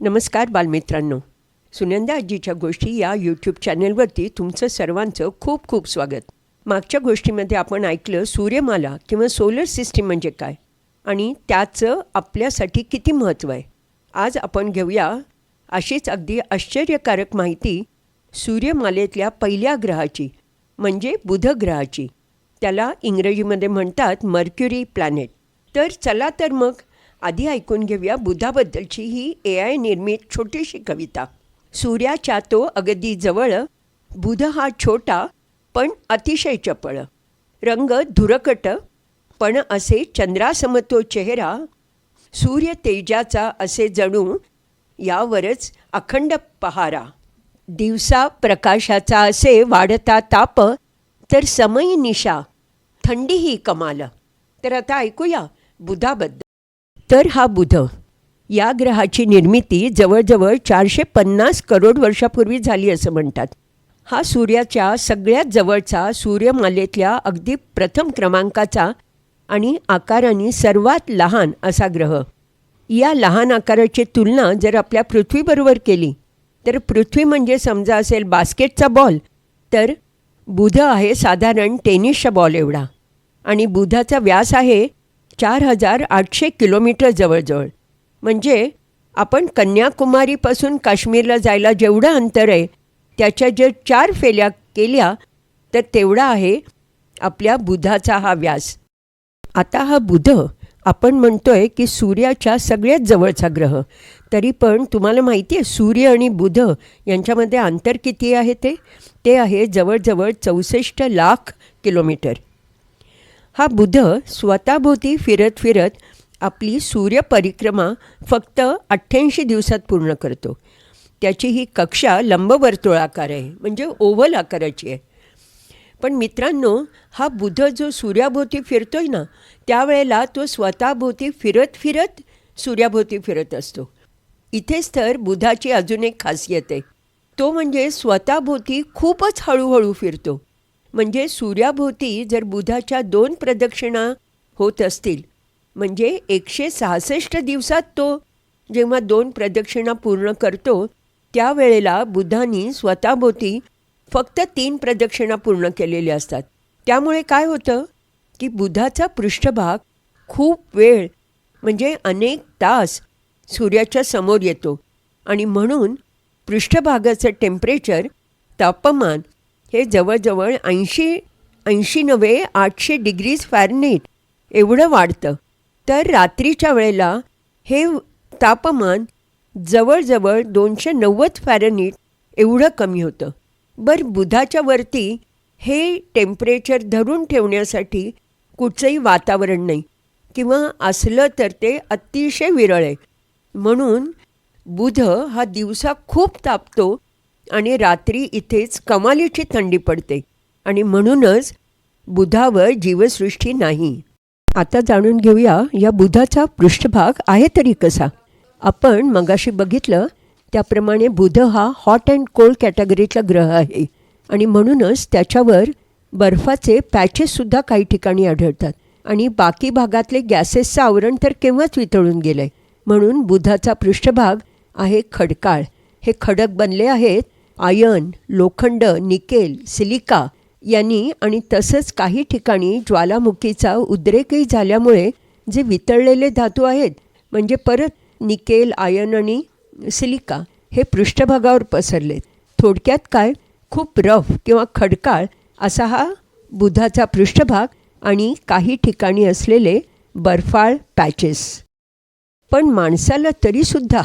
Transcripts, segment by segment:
नमस्कार बालमित्रांनो, सुनंदा आजीच्या गोष्टी या यूट्यूब चॅनलवरती तुमचं सर्वांचं खूप खूप स्वागत. मागच्या गोष्टीमध्ये आपण ऐकलं सूर्यमाला किंवा सोलर सिस्टीम म्हणजे काय आणि त्याचं आपल्यासाठी किती महत्त्व आहे. आज आपण घेऊया अशीच अगदी आश्चर्यकारक माहिती सूर्यमालेतल्या पहिल्या ग्रहाची म्हणजे बुध ग्रहाची. त्याला इंग्रजीमध्ये म्हणतात मर्क्युरी प्लॅनेट. तर चला तर मग आधी ऐकून घेऊया बुधाबद्दलची ही AI निर्मित छोटीशी कविता. सूर्याच्या तो अगदी जवळ, बुध हा छोटा पण अतिशय चपळ. रंग धुरकट पण असे चंद्रासम तो चेहरा, सूर्य तेजाचा असे जणू यावरच अखंड पहारा. दिवसा प्रकाशाचा असे वाढता ताप, तर समयी निशा थंडीही कमाल. तर आता ऐकूया बुधाबद्दल. तर हा बुध या ग्रहाची निर्मिती जवळजवळ 450 करोड वर्षापूर्वी झाली असं म्हणतात. हा सूर्याच्या सगळ्यात जवळचा, सूर्यमालेतल्या अगदी प्रथम क्रमांकाचा आणि आकाराने सर्वात लहान असा ग्रह. या लहान आकाराची तुलना जर आपल्या पृथ्वीबरोबर केली तर पृथ्वी म्हणजे समजा असेल बास्केटचा बॉल, तर बुध आहे साधारण टेनिसच्या बॉल एवढा. आणि बुधाचा व्यास आहे 4800 किलोमीटर जवळजवळ. म्हणजे आपण कन्याकुमारीपासून काश्मीरला जायला जेवढं अंतर आहे त्याच्या जर 4 फेऱ्या केल्या तर तेवढा आहे आपल्या बुधाचा हा व्यास. आता हा बुध आपण म्हणतोय की सूर्याच्या सगळ्यात जवळचा ग्रह. तरी पण तुम्हाला माहिती आहे सूर्य आणि बुध यांच्यामध्ये अंतर किती आहे? ते आहे जवळजवळ 64 लाख किलोमीटर. हा बुध स्वतःभोवती फिरत फिरत आपली सूर्यपरिक्रमा फक्त 88 दिवसात पूर्ण करतो. त्याची ही कक्षा लंबवर्तुळाकार आहे, म्हणजे ओव्हल आकाराची आहे. पण मित्रांनो, हा बुध जो सूर्याभोवती फिरतोय ना, त्यावेळेला तो स्वतःभोवती फिरत फिरत सूर्याभोवती फिरत असतो. इथेच तर बुधाची अजून एक खासियत आहे, तो म्हणजे स्वतःभोवती खूपच हळूहळू फिरतो. म्हणजे सूर्याभोवती जर बुधाच्या 2 प्रदक्षिणा होत असतील, म्हणजे 166 दिवसात तो जेव्हा 2 प्रदक्षिणा पूर्ण करतो, त्यावेळेला बुधाने स्वतःभोवती फक्त 3 प्रदक्षिणा पूर्ण केलेल्या असतात. त्यामुळे काय होतं की बुधाचा पृष्ठभाग खूप वेळ म्हणजे अनेक तास सूर्याच्या समोर येतो आणि म्हणून पृष्ठभागाचं टेम्परेचर, तापमान हे जवळजवळ 800 डिग्रीज फॅरनहीट एवढं वाढतं. तर रात्रीच्या वेळेला हे तापमान जवळजवळ 290 फॅरनहीट एवढं कमी होतं. बरं, बुधाच्या वरती हे टेम्परेचर धरून ठेवण्यासाठी कुठचंही वातावरण नाही किंवा असलं तर ते अतिशय विरळ आहे. म्हणून बुध हा दिवसा खूप तापतो आणि रात्री इथेच कमालीची थंडी पडते आणि म्हणूनच बुधावर जीवसृष्टी नाही. आता जाणून घेऊया या बुधाचा पृष्ठभाग आहे तरी कसा. आपण मगाशी बघितलं त्याप्रमाणे बुध हा हॉट अँड कोल्ड कॅटेगरीतला ग्रह आहे आणि म्हणूनच त्याच्यावर बर्फाचे पॅचेससुद्धा काही ठिकाणी आढळतात आणि बाकी भागातले गॅसेसचं आवरण तर केव्हाच वितळून गेलं आहे. म्हणून बुधाचा पृष्ठभाग आहे खडकाळ. हे खडक बनले आहेत आयर्न, लोखंड, निकेल, सिलिका यांनी आणि तसंच काही ठिकाणी ज्वालामुखीचा उद्रेकही झाल्यामुळे जे वितळलेले धातू आहेत म्हणजे परत निकेल, आयर्न आणि सिलिका हे पृष्ठभागावर पसरलेत. थोडक्यात काय, खूप रफ किंवा खडकाळ असा हा बुधाचा पृष्ठभाग आणि काही ठिकाणी असलेले बर्फाळ पॅचेस. पण माणसाला तरीसुद्धा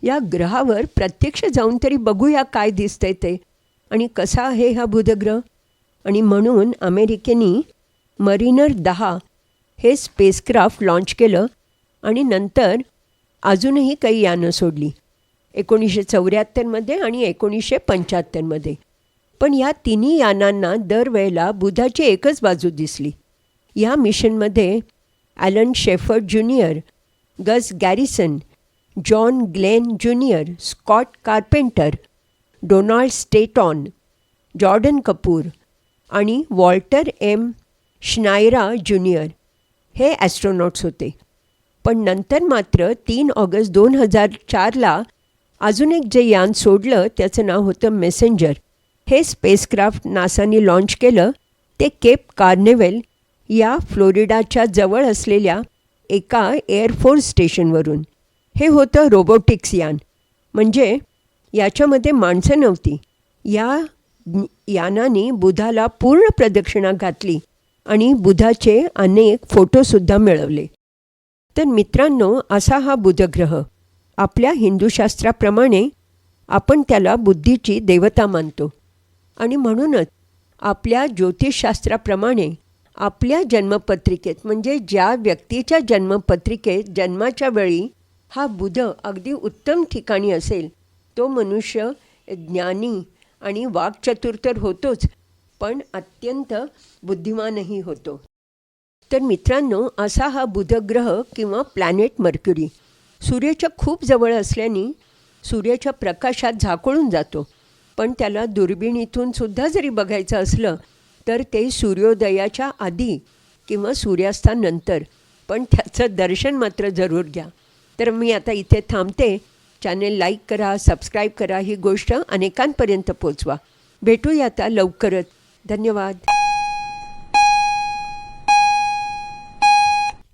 या ग्रहावर प्रत्यक्ष जाऊन तरी बघूया काय दिसतंय ते आणि कसा आहे हा बुधग्रह. आणि म्हणून अमेरिकेने मरिनर 10 हे स्पेसक्राफ्ट लॉन्च केलं आणि नंतर अजूनही काही यानं सोडली 1974 आणि 1975. पण या तिन्ही यानांना दरवेळेला बुधाची एकच बाजू दिसली. या मिशनमध्ये Alan Shepard junior, Gus Grissom, John Glenn junior, Scott Carpenter, Donald Slayton, Gordon Cooper आणि वॉल्टर एम श्नायरा ज्युनियर हे ॲस्ट्रोनॉट्स होते. पण नंतर मात्र 3 ऑगस्ट 2004ला अजून एक जे यान सोडलं त्याचं नाव होतं मेसेंजर. हे स्पेसक्राफ्ट नासाने लॉन्च केलं ते केप कार्नेवेल या फ्लोरिडाच्या जवळ असलेल्या एका एअरफोर्स स्टेशनवरून. हे होतं रोबोटिक्स यान, म्हणजे याच्यामध्ये माणसं नव्हती. या यानाने बुधाला पूर्ण प्रदक्षिणा घातली आणि बुधाचे अनेक फोटोसुद्धा मिळवले. तर मित्रांनो, असा हा बुधग्रह. आपल्या हिंदूशास्त्राप्रमाणे आपण त्याला बुद्धीची देवता मानतो आणि म्हणूनच आपल्या ज्योतिषशास्त्राप्रमाणे आपल्या जन्मपत्रिकेत, म्हणजे ज्या व्यक्तीच्या जन्मपत्रिकेत जन्माच्या वेळी हा बुध अगदी उत्तम ठिकाणी असेल तो मनुष्य ज्ञानी आणि वाक्चतुर तर होतोच, पण अत्यंत बुद्धिमानही होतो. तर मित्रांनो, असा हा बुधग्रह किंवा प्लॅनेट मर्क्युरी सूर्याच्या खूप जवळ असल्याने सूर्याच्या प्रकाशात झाकोळून जातो. पण त्याला दुर्बिणीतून सुद्धा जरी बघायचं असलं तर ते सूर्योदयाच्या आधी किंवा सूर्यास्तानंतर, पण त्याचं दर्शन मात्र जरूर घ्या. तर मी आता इथे थांबते. चॅनेल लाईक करा, सबस्क्राईब करा, ही गोष्ट अनेकांपर्यंत पोचवा. भेटूया आता लवकरच. धन्यवाद.